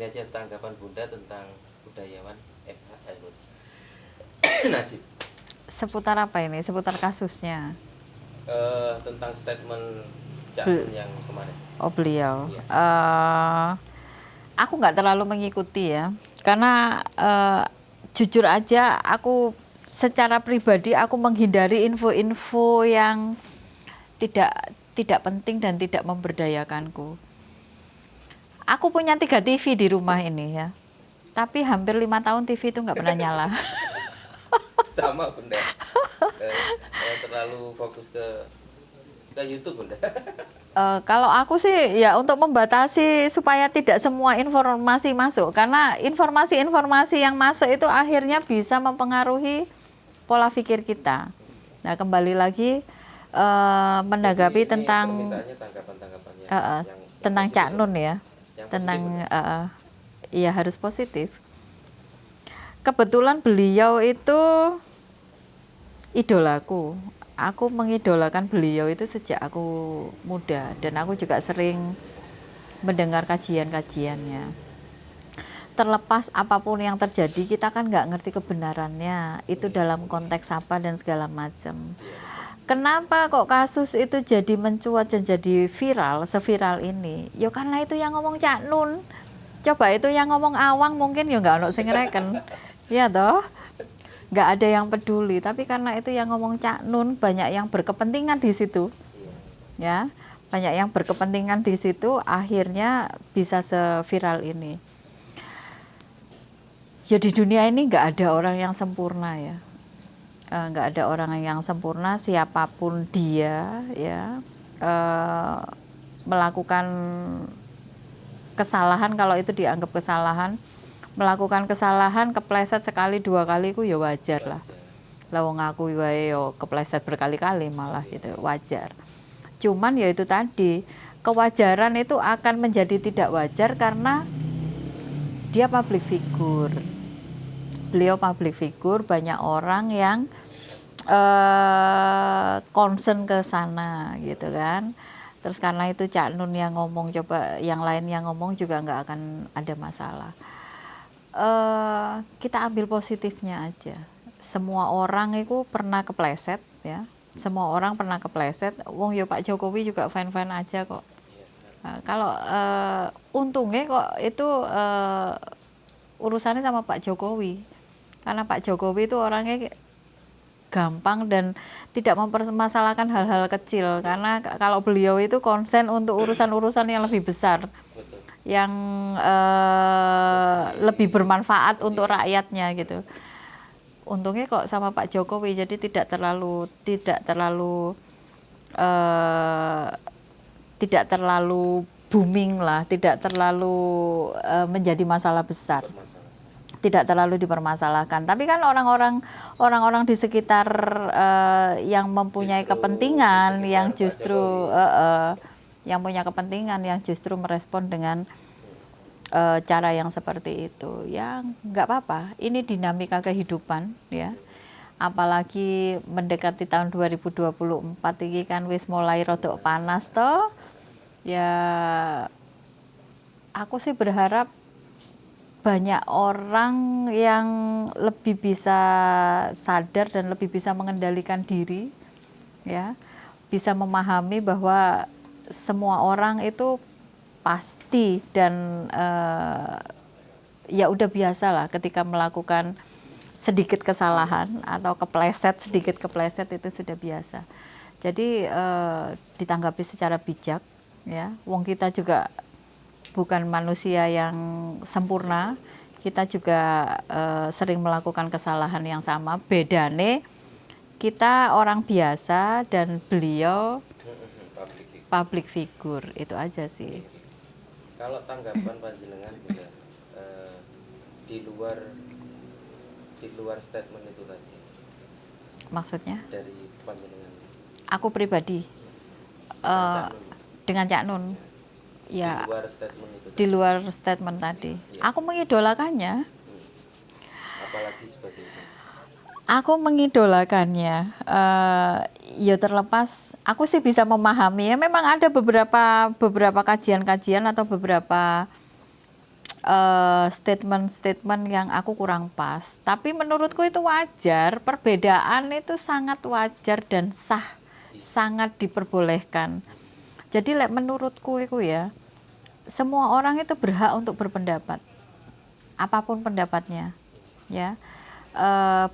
ini aja tanggapan Bunda tentang budayawan FH Hairul Najib. Seputar apa ini? Seputar kasusnya? Tentang statement Cak Nun yang kemarin. Oh, beliau. Iya. Aku nggak terlalu mengikuti ya, karena jujur aja aku secara pribadi aku menghindari info-info yang tidak penting dan tidak memberdayakanku. Aku punya 3 TV di rumah ini ya, tapi hampir 5 tahun TV itu nggak pernah nyala. Sama Bunda. Terlalu fokus ke YouTube Bunda. Kalau aku sih ya untuk membatasi supaya tidak semua informasi masuk, karena informasi-informasi yang masuk itu akhirnya bisa mempengaruhi pola pikir kita. Nah, kembali lagi menanggapi tentang tanggapan-tanggapannya tentang Cak Nun ya, yang tentang positif, ya harus positif. Kebetulan beliau itu idolaku. Aku mengidolakan beliau itu sejak aku muda, dan aku juga sering mendengar kajian-kajiannya. Terlepas apapun yang terjadi, kita kan nggak ngerti kebenarannya itu dalam konteks apa dan segala macam. Kenapa kok kasus itu jadi mencuat dan jadi viral, seviral ini? Ya karena itu yang ngomong Cak Nun. Coba itu yang ngomong Awang mungkin ya nggak ono sing ngereken. Ya toh? Nggak ada yang peduli, tapi karena itu yang ngomong Cak Nun, banyak yang berkepentingan di situ, ya, banyak yang berkepentingan di situ, akhirnya bisa seviral ini. Ya di dunia ini nggak ada orang yang sempurna ya, nggak ada orang yang sempurna, siapapun dia, ya, melakukan kesalahan, kalau itu dianggap kesalahan. Melakukan kesalahan, kepleset sekali 2 kali ku ya wajar lah. Lah wong aku wae yo kepleset berkali-kali malah gitu, wajar. Cuman ya itu tadi, kewajaran itu akan menjadi tidak wajar karena dia public figure. Beliau public figure, banyak orang yang concern ke sana gitu kan. Terus karena itu Cak Nun yang ngomong, coba yang lain yang ngomong juga nggak akan ada masalah. Kita ambil positifnya aja. Semua orang itu pernah kepleset ya. Semua orang pernah kepleset. Wong yo Pak Jokowi juga fine-fine aja kok. Kalau untungnya kok itu urusannya sama Pak Jokowi. Karena Pak Jokowi itu orangnya gampang dan tidak mempermasalahkan hal-hal kecil. Karena kalau beliau itu konsen untuk urusan-urusan yang lebih besar. Betul. Yang lebih bermanfaat untuk rakyatnya gitu. Untungnya kok sama Pak Jokowi, jadi tidak terlalu booming lah, tidak terlalu menjadi masalah besar, tidak terlalu dipermasalahkan. Tapi kan orang-orang di sekitar yang mempunyai kepentingan, yang justru yang punya kepentingan, yang justru merespon dengan cara yang seperti itu, ya nggak apa-apa. Ini dinamika kehidupan ya, apalagi mendekati tahun 2024 ini kan wis mulai rodok panas toh ya. Aku sih berharap banyak orang yang lebih bisa sadar dan lebih bisa mengendalikan diri ya, bisa memahami bahwa semua orang itu pasti dan ya udah biasa lah ketika melakukan sedikit kesalahan atau sedikit kepleset itu sudah biasa. Jadi ditanggapi secara bijak ya. Wong kita juga bukan manusia yang sempurna, kita juga sering melakukan kesalahan yang sama. Bedane kita orang biasa dan beliau public figure, itu aja sih. Kalau tanggapan panjenengan Bunda, di luar statement itu tadi, Maksudnya? dari panjenengan Aku pribadi dengan Cak Nun, ya di luar statement tadi, aku mengidolakannya. Apalagi sebagai itu. Aku mengidolakannya, ya terlepas, aku sih bisa memahami ya. Memang ada beberapa kajian-kajian atau beberapa statement-statement yang aku kurang pas. Tapi menurutku itu wajar, perbedaan itu sangat wajar dan sah, sangat diperbolehkan. Jadi menurutku itu ya, semua orang itu berhak untuk berpendapat, apapun pendapatnya, ya.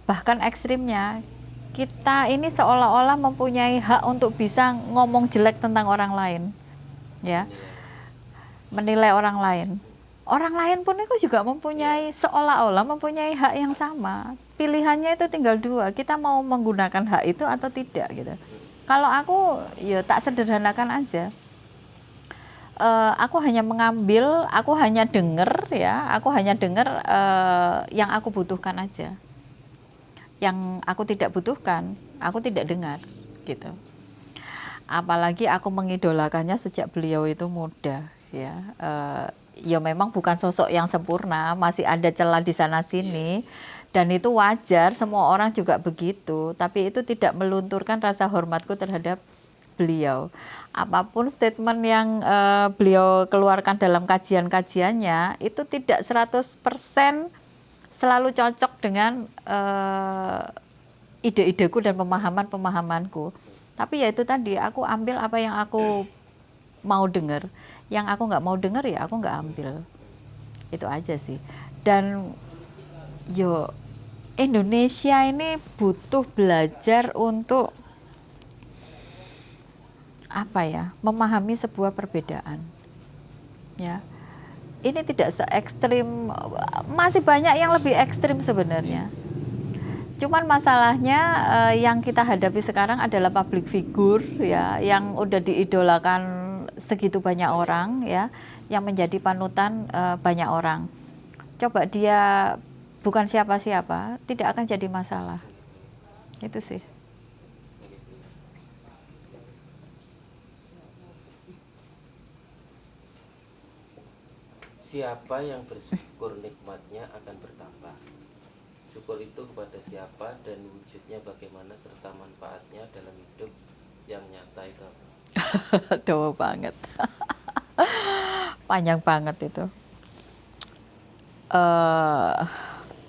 Bahkan ekstrimnya, kita ini seolah-olah mempunyai hak untuk bisa ngomong jelek tentang orang lain, ya, menilai orang lain. Orang lain pun itu juga mempunyai, seolah-olah mempunyai hak yang sama. Pilihannya itu tinggal dua, kita mau menggunakan hak itu atau tidak gitu. Kalau aku ya tak sederhanakan aja. Aku hanya mengambil, aku hanya dengar ya, aku hanya dengar yang aku butuhkan aja. Yang aku tidak butuhkan, aku tidak dengar gitu. Apalagi aku mengidolakannya sejak beliau itu muda ya. Ya memang bukan sosok yang sempurna, masih ada celah di sana sini, dan itu wajar, semua orang juga begitu. Tapi itu tidak melunturkan rasa hormatku terhadap beliau. Apapun statement yang beliau keluarkan dalam kajian-kajiannya itu tidak 100% selalu cocok dengan ide-ideku dan pemahaman-pemahamanku. Tapi ya itu tadi, aku ambil apa yang aku mau dengar. Yang aku nggak mau dengar ya aku nggak ambil. Itu aja sih. Dan yo Indonesia ini butuh belajar untuk apa ya, memahami sebuah perbedaan. Ya. Ini tidak se-ekstrim, masih banyak yang lebih ekstrim sebenarnya. Cuman masalahnya yang kita hadapi sekarang adalah public figure ya, yang udah diidolakan segitu banyak orang ya, yang menjadi panutan banyak orang. Coba dia bukan siapa-siapa, tidak akan jadi masalah. Itu sih. Siapa yang bersyukur nikmatnya akan bertambah. Syukur itu kepada siapa dan wujudnya bagaimana serta manfaatnya dalam hidup yang nyata itu apa? Dawa banget. Panjang banget itu.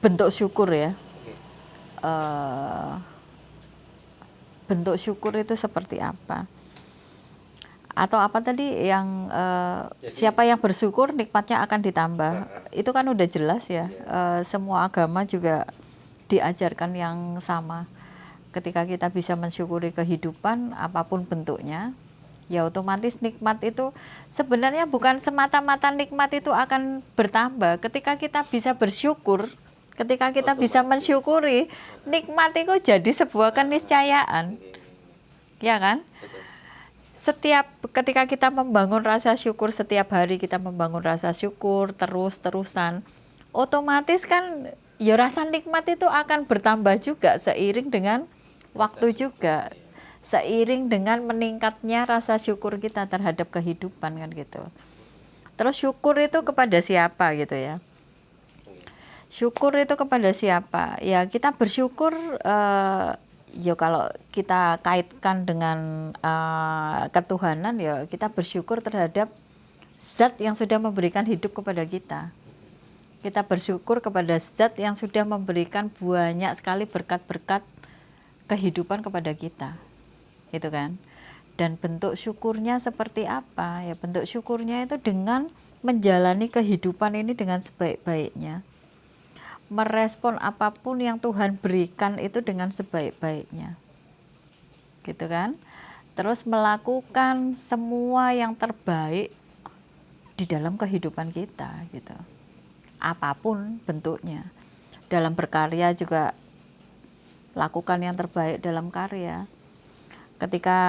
Bentuk syukur ya. Bentuk syukur itu seperti apa? Atau apa tadi yang siapa yang bersyukur nikmatnya akan ditambah. Itu kan udah jelas ya. Semua agama juga diajarkan yang sama. Ketika kita bisa mensyukuri kehidupan apapun bentuknya, ya otomatis nikmat itu sebenarnya bukan semata-mata nikmat itu akan bertambah. Ketika kita bisa bersyukur, ketika kita bisa mensyukuri, nikmat itu jadi sebuah keniscayaan. Ya kan? Setiap ketika kita membangun rasa syukur, setiap hari kita membangun rasa syukur terus-terusan, otomatis kan ya rasa nikmat itu akan bertambah juga seiring dengan waktu juga, seiring dengan meningkatnya rasa syukur kita terhadap kehidupan kan gitu. Terus syukur itu kepada siapa gitu ya? Syukur itu kepada siapa? Ya kita bersyukur ya kalau kita kaitkan dengan ketuhanan ya kita bersyukur terhadap zat yang sudah memberikan hidup kepada kita. Kita bersyukur kepada zat yang sudah memberikan banyak sekali berkat-berkat kehidupan kepada kita. Gitu kan? Dan bentuk syukurnya seperti apa? Ya bentuk syukurnya itu dengan menjalani kehidupan ini dengan sebaik-baiknya. Merespon apapun yang Tuhan berikan itu dengan sebaik-baiknya. Gitu kan? Terus melakukan semua yang terbaik di dalam kehidupan kita gitu. Apapun bentuknya. Dalam berkarya juga lakukan yang terbaik dalam karya. Ketika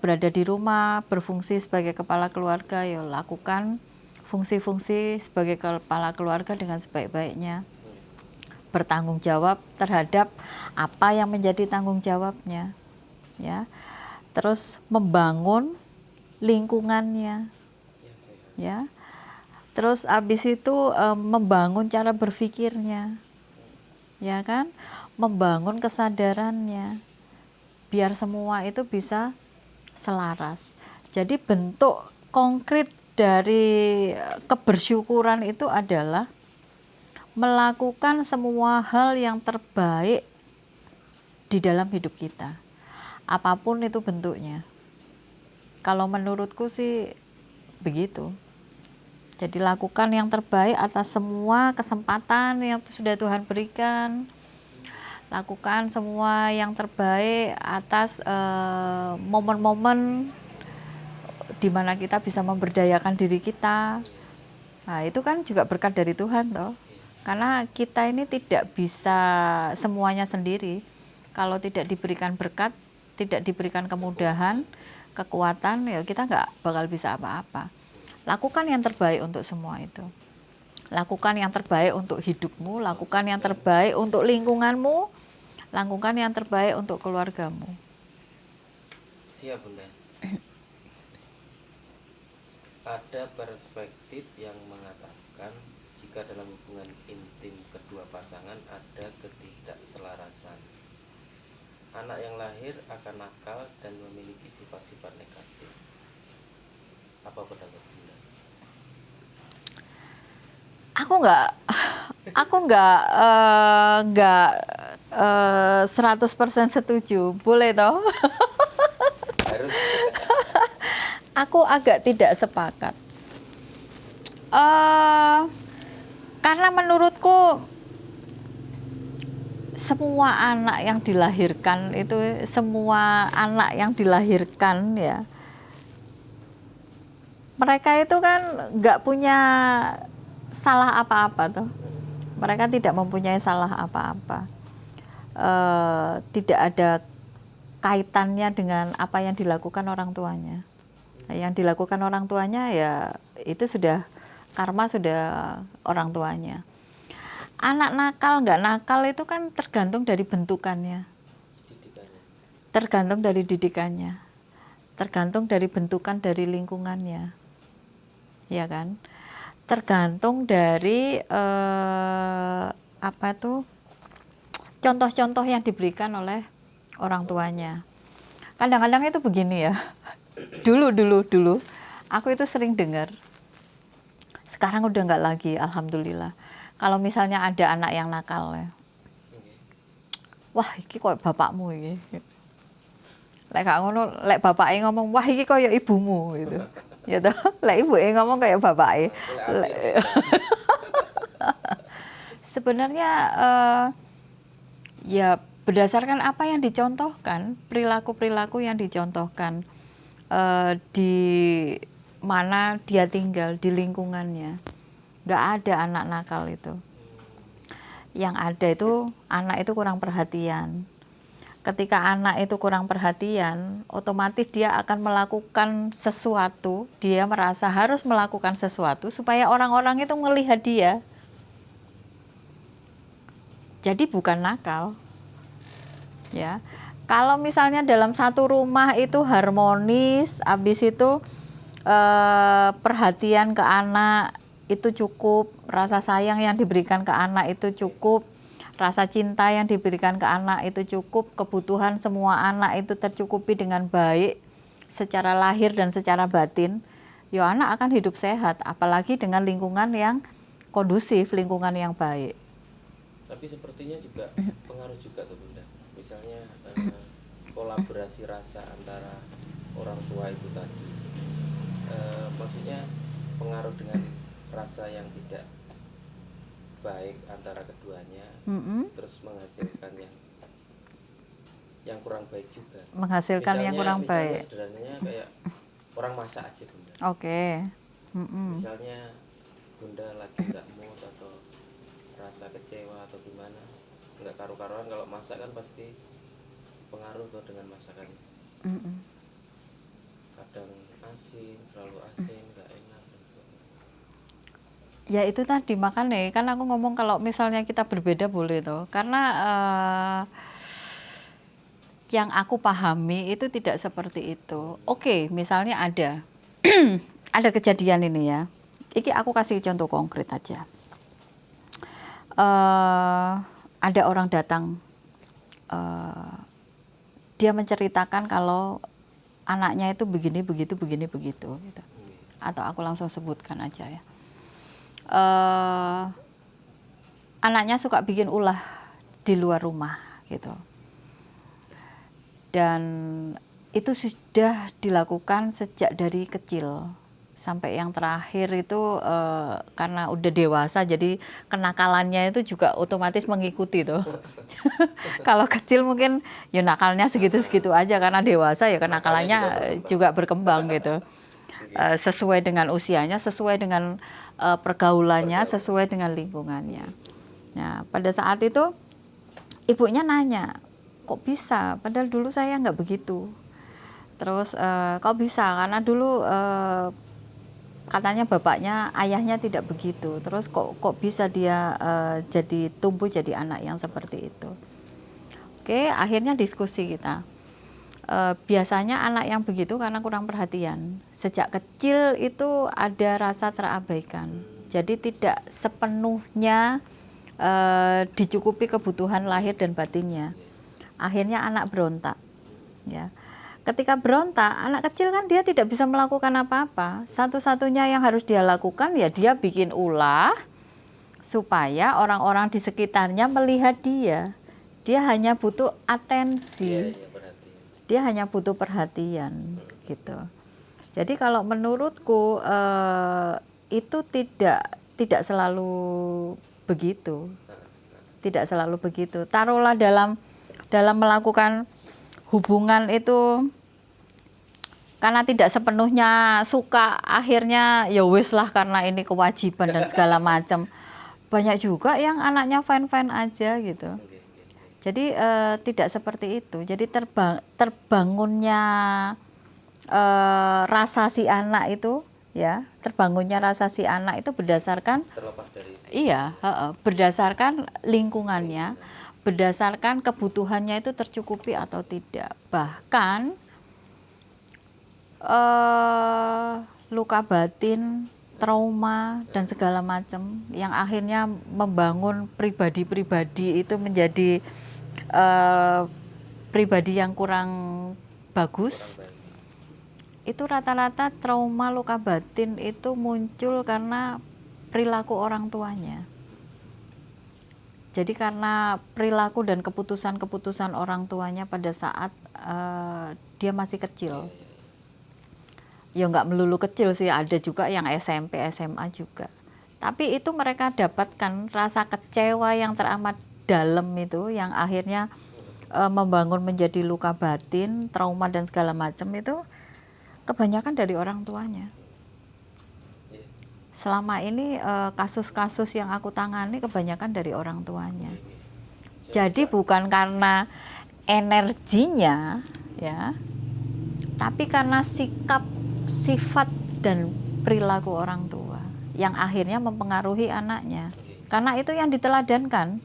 berada di rumah, berfungsi sebagai kepala keluarga, ya lakukan fungsi-fungsi sebagai kepala keluarga dengan sebaik-baiknya. Bertanggung jawab terhadap apa yang menjadi tanggung jawabnya, ya. Terus membangun lingkungannya, ya. Terus habis itu membangun cara berpikirnya, ya kan, membangun kesadarannya, biar semua itu bisa selaras. Jadi bentuk konkret dari kebersyukuran itu adalah melakukan semua hal yang terbaik di dalam hidup kita, apapun itu bentuknya. Kalau menurutku sih begitu. Jadi lakukan yang terbaik atas semua kesempatan yang sudah Tuhan berikan. Lakukan semua yang terbaik atas momen-momen di mana kita bisa memberdayakan diri kita. Nah, itu kan juga berkat dari Tuhan toh. Karena kita ini tidak bisa semuanya sendiri. Kalau tidak diberikan berkat, tidak diberikan kemudahan, kekuatan, ya kita nggak bakal bisa apa-apa. Lakukan yang terbaik untuk semua itu. Lakukan yang terbaik untuk hidupmu, lakukan yang terbaik untuk lingkunganmu, lakukan yang terbaik untuk keluargamu. Siap, Bunda. Ada perspektif yang mengatakan jika dalam hubungan intim kedua pasangan ada ketidakselarasan, anak yang lahir akan nakal dan memiliki sifat-sifat negatif. Apa pendapat Bunda? Aku nggak 100% setuju. Boleh toh? Harus. Aku agak tidak sepakat. Karena menurutku semua anak yang dilahirkan itu, semua anak yang dilahirkan ya, mereka itu kan nggak punya salah apa-apa tuh. Mereka tidak mempunyai salah apa-apa. Tidak ada kaitannya dengan apa yang dilakukan orang tuanya. Yang dilakukan orang tuanya ya itu sudah karma, sudah orang tuanya. Anak nakal nggak nakal itu kan tergantung dari bentukannya, tergantung dari didikannya, tergantung dari bentukan dari lingkungannya, ya kan? Tergantung dari contoh-contoh yang diberikan oleh orang tuanya. Kadang-kadang itu begini ya. Dulu aku itu sering dengar. Sekarang udah nggak lagi, alhamdulillah. Kalau misalnya ada anak yang nakal ya, wah iki kok bapakmu iki. Lek gak ngono, lek bapake ngomong wah iki koyo ibumu gitu. Ya toh, lek ibuke ngomong kayak bapake. Sebenarnya ya berdasarkan apa yang dicontohkan, perilaku-perilaku yang dicontohkan di mana dia tinggal, di lingkungannya. Nggak ada anak nakal itu. Yang ada itu anak itu kurang perhatian. Ketika anak itu kurang perhatian, otomatis dia akan melakukan sesuatu, dia merasa harus melakukan sesuatu supaya orang-orang itu melihat dia. Jadi bukan nakal. Ya. Kalau misalnya dalam satu rumah itu harmonis, habis itu perhatian ke anak itu cukup, rasa sayang yang diberikan ke anak itu cukup, rasa cinta yang diberikan ke anak itu cukup, kebutuhan semua anak itu tercukupi dengan baik secara lahir dan secara batin, ya anak akan hidup sehat, apalagi dengan lingkungan yang kondusif, lingkungan yang baik. Tapi sepertinya juga pengaruh juga tuh Bunda. Misalnya kolaborasi rasa antara orang tua itu tadi, maksudnya pengaruh dengan rasa yang tidak baik antara keduanya, terus menghasilkan yang kurang baik juga. Menghasilkan yang kurang baik. Sederhananya kayak orang masak aja Bunda. Oke. Misalnya Bunda lagi nggak mood atau rasa kecewa atau gimana, nggak karu-karuan, kalau masak kan pasti pengaruh tuh dengan masakan. Kadang asin, terlalu asin, nggak enak. Ya itu tadi, makanya kan aku ngomong kalau misalnya kita berbeda boleh toh, karena yang aku pahami itu tidak seperti itu. Oke, misalnya ada ada kejadian ini ya, ini aku kasih contoh konkret aja. Ada orang datang, dia menceritakan kalau anaknya itu begini begitu. Gitu. atau aku langsung sebutkan aja ya. Anaknya suka bikin ulah di luar rumah gitu. Dan itu sudah dilakukan sejak dari kecil. Sampai yang terakhir itu karena udah dewasa, jadi kenakalannya itu juga otomatis mengikuti tuh. Kalau kecil mungkin ya nakalnya segitu-segitu aja, karena dewasa ya kenakalannya juga berkembang gitu. Sesuai dengan usianya, sesuai dengan pergaulannya, sesuai dengan lingkungannya. Nah, pada saat itu ibunya nanya, kok bisa? Padahal dulu saya nggak begitu. Terus kok bisa? Karena dulu katanya bapaknya, ayahnya tidak begitu. Terus kok bisa dia tumbuh jadi anak yang seperti itu. Oke, akhirnya diskusi kita. Biasanya anak yang begitu karena kurang perhatian. Sejak kecil itu ada rasa terabaikan. Jadi tidak sepenuhnya dicukupi kebutuhan lahir dan batinnya. Akhirnya anak berontak. Ya. Ketika berontak, anak kecil kan dia tidak bisa melakukan apa-apa. Satu-satunya yang harus dia lakukan ya dia bikin ulah supaya orang-orang di sekitarnya melihat dia. Dia hanya butuh atensi. Dia hanya butuh perhatian gitu. Jadi kalau menurutku itu tidak selalu begitu. Tidak selalu begitu. Taruhlah dalam melakukan hubungan itu karena tidak sepenuhnya suka, akhirnya ya wis lah karena ini kewajiban dan segala macam. Banyak juga yang anaknya fine-fine aja gitu. Jadi tidak seperti itu. Jadi terbangunnya rasa si anak itu ya, terbangunnya rasa si anak itu berdasarkan berdasarkan lingkungannya. Berdasarkan kebutuhannya itu tercukupi atau tidak. Bahkan luka batin, trauma dan segala macam yang akhirnya membangun pribadi-pribadi itu menjadi pribadi yang kurang bagus. Itu rata-rata trauma luka batin itu muncul karena perilaku orang tuanya. Jadi karena perilaku dan keputusan-keputusan orang tuanya pada saat dia masih kecil. Ya nggak melulu kecil sih, ada juga yang SMP, SMA juga. Tapi itu mereka dapatkan rasa kecewa yang teramat dalam itu, yang akhirnya membangun menjadi luka batin, trauma dan segala macam itu kebanyakan dari orang tuanya. Selama ini kasus-kasus yang aku tangani kebanyakan dari orang tuanya. Jadi bukan karena energinya ya, tapi karena sikap, sifat dan perilaku orang tua yang akhirnya mempengaruhi anaknya. Karena itu yang diteladankan.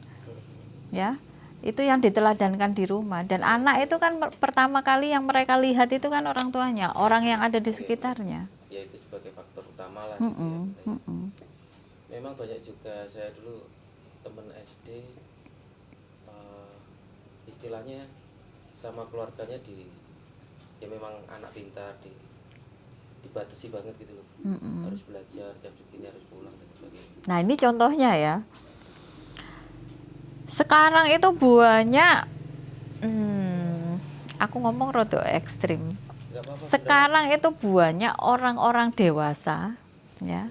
Ya. Itu yang diteladankan di rumah, dan anak itu kan pertama kali yang mereka lihat itu kan orang tuanya, orang yang ada di sekitarnya. Ya itu sebagai faktor utama lah. Memang banyak juga, saya dulu teman SD istilahnya sama keluarganya ya memang anak pintar dibatasi banget gitu loh. Harus belajar jam segini, harus pulang dan sebagainya. Nah ini contohnya ya. Sekarang itu buahnya aku ngomong rada ekstrim. Sekarang itu buahnya orang-orang dewasa ya.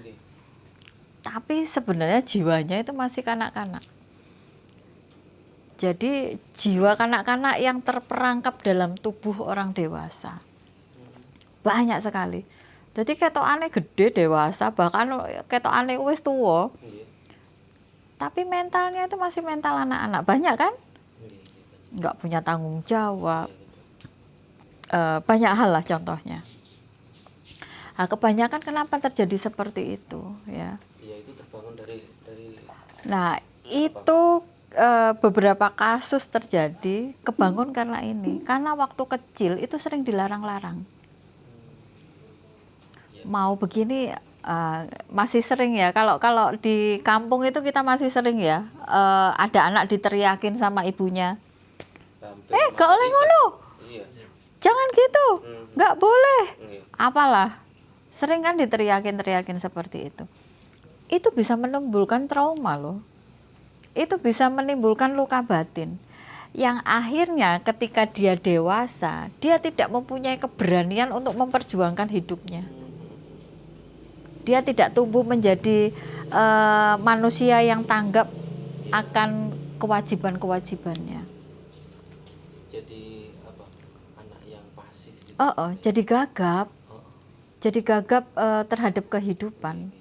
Tapi sebenarnya jiwanya itu masih kanak-kanak. Jadi jiwa kanak-kanak yang terperangkap dalam tubuh orang dewasa. Banyak sekali. Jadi ketokane gede dewasa, bahkan ketokane wis tuwa. Tapi mentalnya itu masih mental anak-anak. Banyak kan? Nggak punya tanggung jawab. Banyak hal lah contohnya. Nah, kebanyakan kenapa terjadi seperti itu ya? Iya, itu terbangun dari Nah, itu beberapa kasus terjadi kebangun karena ini. Karena waktu kecil itu sering dilarang-larang. Mau begini masih sering ya. Kalau di kampung itu kita masih sering ya. Ada anak diteriakin sama ibunya. Gak oleh ngono. Jangan gitu. Gak boleh. Apalah. Sering kan diteriakin seperti itu. Itu bisa menimbulkan trauma loh. Itu bisa menimbulkan luka batin. Yang akhirnya ketika dia dewasa, dia tidak mempunyai keberanian untuk memperjuangkan hidupnya. Dia tidak tumbuh menjadi manusia yang tanggap akan kewajiban-kewajibannya. Jadi apa? Anak yang pasif gitu. Jadi gagap. Jadi gagap terhadap kehidupan.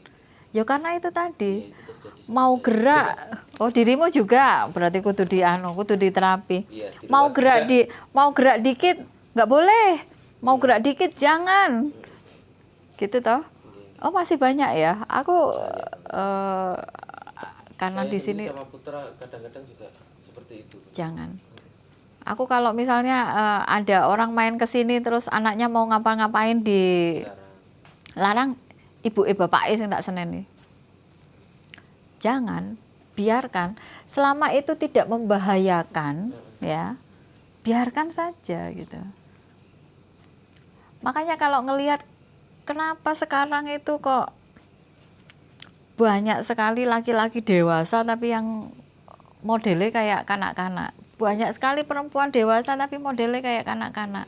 Ya karena itu tadi. Itu terjadi Mau gerak, dirimu juga berarti kudu diterapi. Mau gerak dikit nggak boleh, mau gerak dikit jangan, gitu toh. Oh masih banyak ya. Aku karena saya di sini sama putra kadang-kadang juga seperti itu. jangan. Aku kalau misalnya ada orang main ke sini terus anaknya mau ngapa-ngapain di larang, ibu bapak sing tak seneni. Jangan, biarkan. Selama itu tidak membahayakan, ya, biarkan saja gitu. Makanya kalau ngelihat kenapa sekarang itu kok banyak sekali laki-laki dewasa tapi yang modelnya kayak kanak-kanak. Banyak sekali perempuan dewasa tapi modelnya kayak kanak-kanak.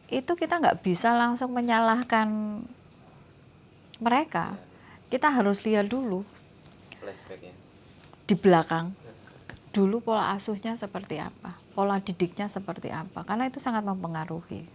Itu kita nggak bisa langsung menyalahkan mereka. Kita harus lihat dulu Flashback ya. di belakang. Dulu pola asuhnya seperti apa, pola didiknya seperti apa, karena itu sangat mempengaruhi.